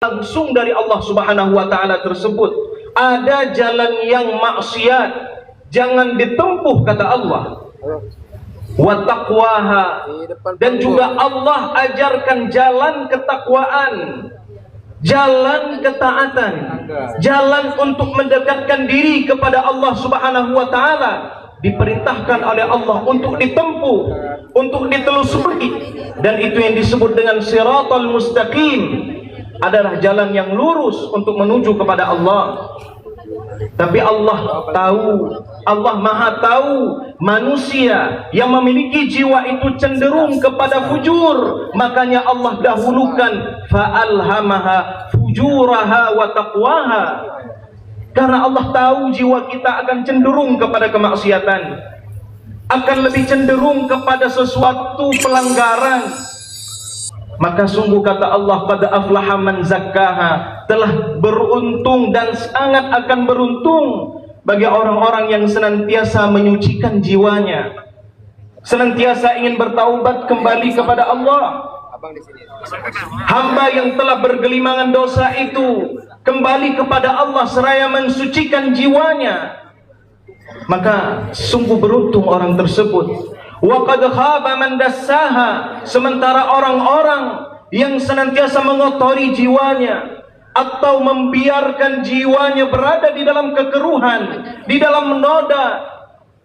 langsung dari Allah Subhanahu wa taala tersebut. Ada jalan yang maksiat, jangan ditempuh kata Allah. Wa taqwaha, dan juga Allah ajarkan jalan ketakwaan, jalan ketaatan, jalan untuk mendekatkan diri kepada Allah Subhanahu wa taala. Diperintahkan oleh Allah untuk ditempuh, untuk ditelusuri, dan itu yang disebut dengan siratal mustaqim, adalah jalan yang lurus untuk menuju kepada Allah. Tapi Allah tahu, Allah maha tahu manusia yang memiliki jiwa itu cenderung kepada fujur, makanya Allah dahulukan fa'alhamaha fujuraha wa taqwaha. Karena Allah tahu jiwa kita akan cenderung kepada kemaksiatan, akan lebih cenderung kepada sesuatu pelanggaran. Maka sungguh kata Allah, qad aflaha man zakkaha, telah beruntung dan sangat akan beruntung bagi orang-orang yang senantiasa menyucikan jiwanya, senantiasa ingin bertaubat kembali kepada Allah. Hamba yang telah bergelimangan dosa itu kembali kepada Allah seraya mensucikan jiwanya, maka sungguh beruntung orang tersebut. Wa qad khaba man dassaha, sementara orang-orang yang senantiasa mengotori jiwanya atau membiarkan jiwanya berada di dalam kekeruhan, di dalam noda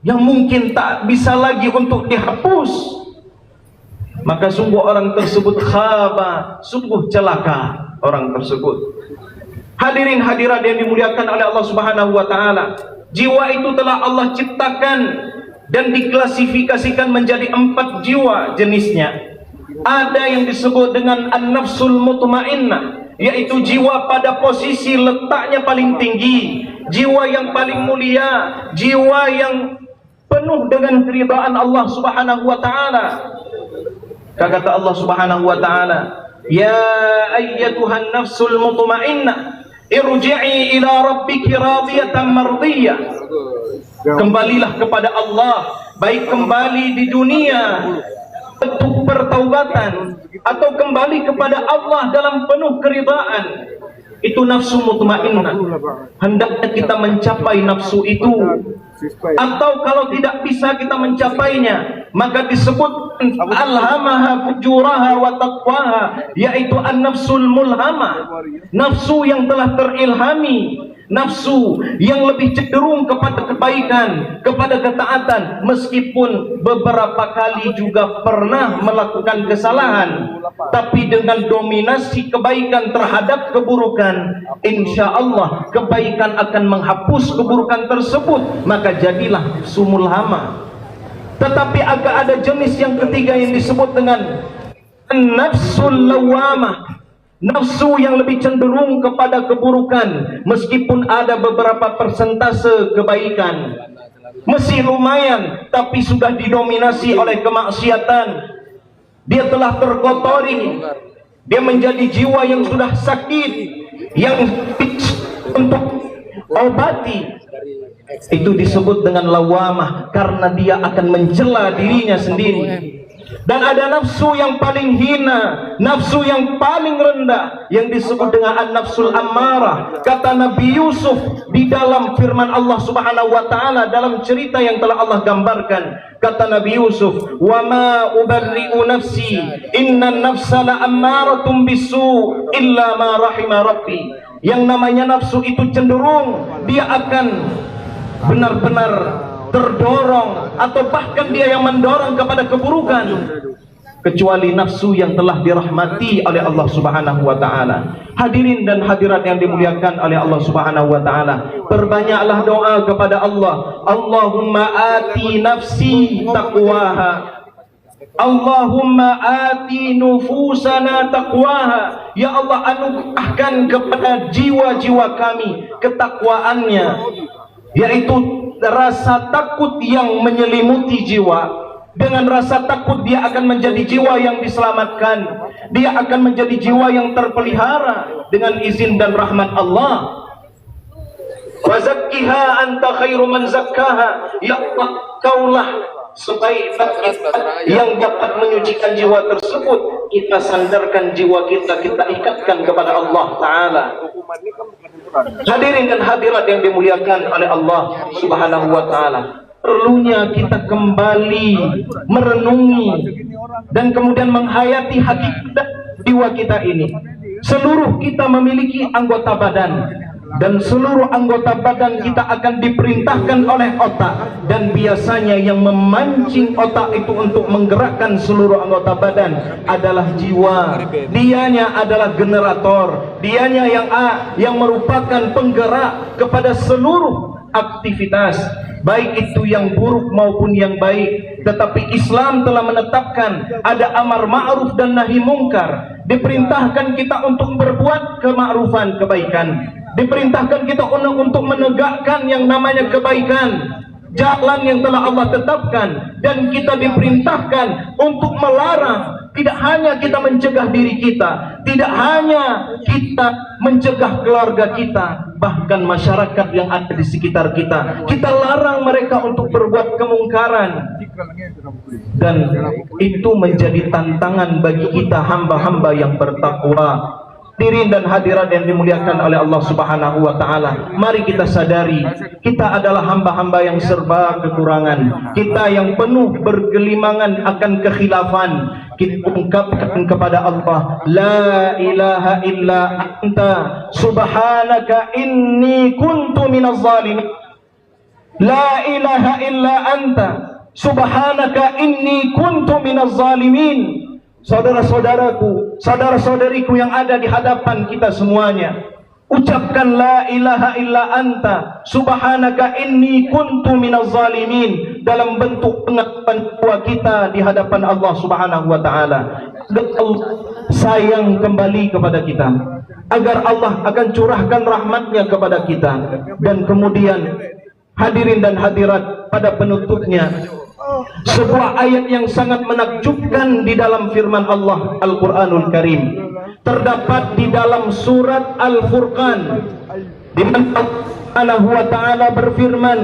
yang mungkin tak bisa lagi untuk dihapus, maka sungguh orang tersebut khaba, sungguh celaka orang tersebut. Hadirin hadirat yang dimuliakan oleh Allah Subhanahu wa taala, jiwa itu telah Allah ciptakan dan diklasifikasikan menjadi 4 jiwa jenisnya. Ada yang disebut dengan an-nafsul mutmainnah, yaitu jiwa pada posisi letaknya paling tinggi, jiwa yang paling mulia, jiwa yang penuh dengan keridhaan Allah Subhanahu wa taala. Kata Allah Subhanahu wa taala, ya ayyatuhan nafsul mutmainnah irji'i ila rabbiki radiyatan mardiyah. Kembalilah kepada Allah, baik kembali di dunia untuk pertaubatan atau kembali kepada Allah dalam penuh keridhaan. Itu nafsu mutmainnah. Hendaknya kita mencapai nafsu itu, atau kalau tidak bisa kita mencapainya, maka disebut alhamaha fujuraha wa taqwaha, yaitu an-nafsul mulhamah, nafsu yang telah terilhami, nafsu yang lebih cenderung kepada kebaikan, kepada ketaatan, meskipun beberapa kali juga pernah melakukan kesalahan, tapi dengan dominasi kebaikan terhadap keburukan, insya Allah kebaikan akan menghapus keburukan tersebut, maka jadilah sumul hama. Tetapi agak ada jenis yang ketiga yang disebut dengan nafsul lawamah, nafsu yang lebih cenderung kepada keburukan, meskipun ada beberapa persentase kebaikan, masih lumayan, tapi sudah didominasi oleh kemaksiatan. Dia telah terkotori, dia menjadi jiwa yang sudah sakit, yang untuk obati. Itu disebut dengan lawamah, karena dia akan mencela dirinya sendiri. Dan ada nafsu yang paling hina, nafsu yang paling rendah, yang disebut dengan an-nafsul ammarah. Kata Nabi Yusuf di dalam firman Allah Subhanahu wa taala, dalam cerita yang telah Allah gambarkan, kata Nabi Yusuf, wa ma ubarri'u nafsi innan nafsa la ammaratun bisu illa ma rahima rabbi. Yang namanya nafsu itu cenderung dia akan benar-benar terdorong, atau bahkan dia yang mendorong kepada keburukan, kecuali nafsu yang telah dirahmati oleh Allah Subhanahu wa taala. Hadirin dan hadirat yang dimuliakan oleh Allah Subhanahu wa taala, perbanyaklah doa kepada Allah. Allahumma ati nafsi taqwaha, Allahumma ati nufusana taqwaha. Ya Allah, anugerahkan kepada jiwa-jiwa kami ketakwaannya, yaitu rasa takut yang menyelimuti jiwa. Dengan rasa takut dia akan menjadi jiwa yang diselamatkan, dia akan menjadi jiwa yang terpelihara dengan izin dan rahmat Allah. Wa zakkiha anta khairu man zakkaha. Ya Allah, kaulah sebaik-baik yang dapat menyucikan jiwa tersebut, kita sandarkan jiwa kita, kita ikatkan kepada Allah Ta'ala. Hadirin dan hadirat yang dimuliakan oleh Allah Subhanahu wa Ta'ala, perlunya kita kembali merenungi dan kemudian menghayati hakikat jiwa kita ini. Seluruh kita memiliki anggota badan, dan seluruh anggota badan kita akan diperintahkan oleh otak, dan biasanya yang memancing otak itu untuk menggerakkan seluruh anggota badan adalah jiwa. Dianya adalah generator, dianya yang merupakan penggerak kepada seluruh aktivitas, baik itu yang buruk maupun yang baik. Tetapi Islam telah menetapkan ada amar ma'ruf dan nahi mungkar. Diperintahkan kita untuk berbuat kema'rufan, kebaikan. Diperintahkan kita untuk menegakkan yang namanya kebaikan, jalan yang telah Allah tetapkan. Dan kita diperintahkan untuk melarang. Tidak hanya kita mencegah diri kita, tidak hanya kita mencegah keluarga kita, bahkan masyarakat yang ada di sekitar kita, kita larang mereka untuk berbuat kemungkaran. Dan itu menjadi tantangan bagi kita hamba-hamba yang bertakwa. Hadirin dan hadirat yang dimuliakan oleh Allah Subhanahu wa Ta'ala, mari kita sadari kita adalah hamba-hamba yang serba kekurangan, kita yang penuh bergelimangan akan kekhilafan. Kita ungkapkan kepada Allah, la ilaha illa anta subhanaka inni kuntu minaz zalimin. La ilaha illa anta subhanaka inni kuntu minaz zalimin. Saudara-saudaraku, saudara-saudariku yang ada di hadapan kita semuanya, ucapkan la ilaha illa anta subhanaka inni kuntu minaz zalimin dalam bentuk pengakuan kita di hadapan Allah Subhanahu wa Ta'ala. Allah sayang kembali kepada kita, agar Allah akan curahkan rahmatnya kepada kita. Dan kemudian hadirin dan hadirat, pada penutupnya sebuah ayat yang sangat menakjubkan di dalam firman Allah Al-Quranul Karim terdapat di dalam surat Al-Furqan, di mana Allah Subhanahu wa Ta'ala berfirman,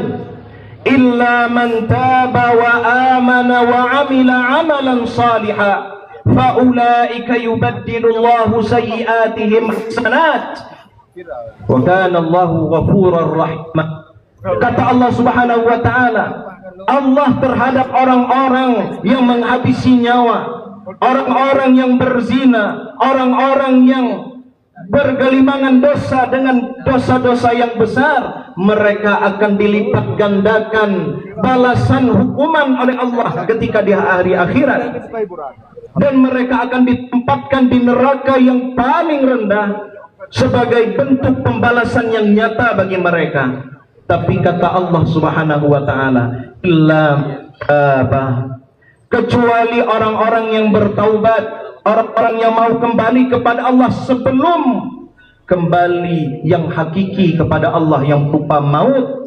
illa man taba wa amana wa amila amalan saliha fa ulaika yubaddilullahu sayyiatihim hasanat wa kana Allahu ghafurar rahim. Kata Allah Subhanahu wa Ta'ala, Allah terhadap orang-orang yang menghabisi nyawa, orang-orang yang berzina, orang-orang yang bergelimangan dosa dengan dosa-dosa yang besar, mereka akan dilipat gandakan balasan hukuman oleh Allah ketika di hari akhirat, dan mereka akan ditempatkan di neraka yang paling rendah sebagai bentuk pembalasan yang nyata bagi mereka. Tapi kata Allah Subhanahu wa Ta'ala, kecuali orang-orang yang bertaubat, orang-orang yang mau kembali kepada Allah sebelum kembali yang hakiki kepada Allah yang berupa maut.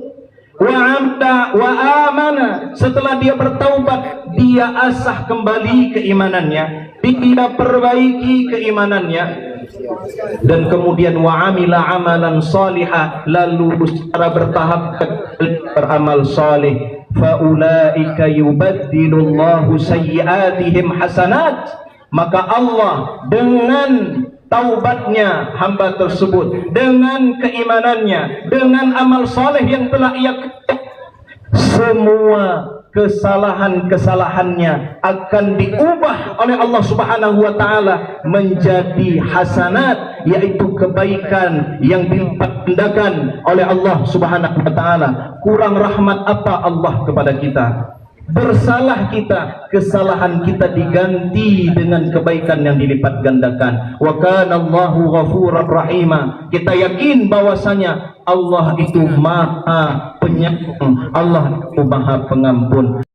Wa amana, setelah dia bertaubat, dia asah kembali keimanannya, dia perbaiki keimanannya. Dan kemudian wa amila amalan salihah, lalu secara bertahap beramal saleh, fa ulaika yubaddilullahu sayyiatihim hasanat. Maka Allah dengan taubatnya hamba tersebut, dengan keimanannya, dengan amal saleh yang telah ia kerjakan, semua kesalahan-kesalahannya akan diubah oleh Allah Subhanahu wa Ta'ala menjadi hasanat, yaitu kebaikan yang dilipat gandakan oleh Allah Subhanahu wa Ta'ala. Kurang rahmat apa Allah kepada kita? Bersalah kita, kesalahan kita diganti dengan kebaikan yang dilipat gandakan. Wa kana Allahu ghafurar rahima. Kita yakin bahwasanya Allah itu Maha Penyayang, Allah itu Maha Pengampun.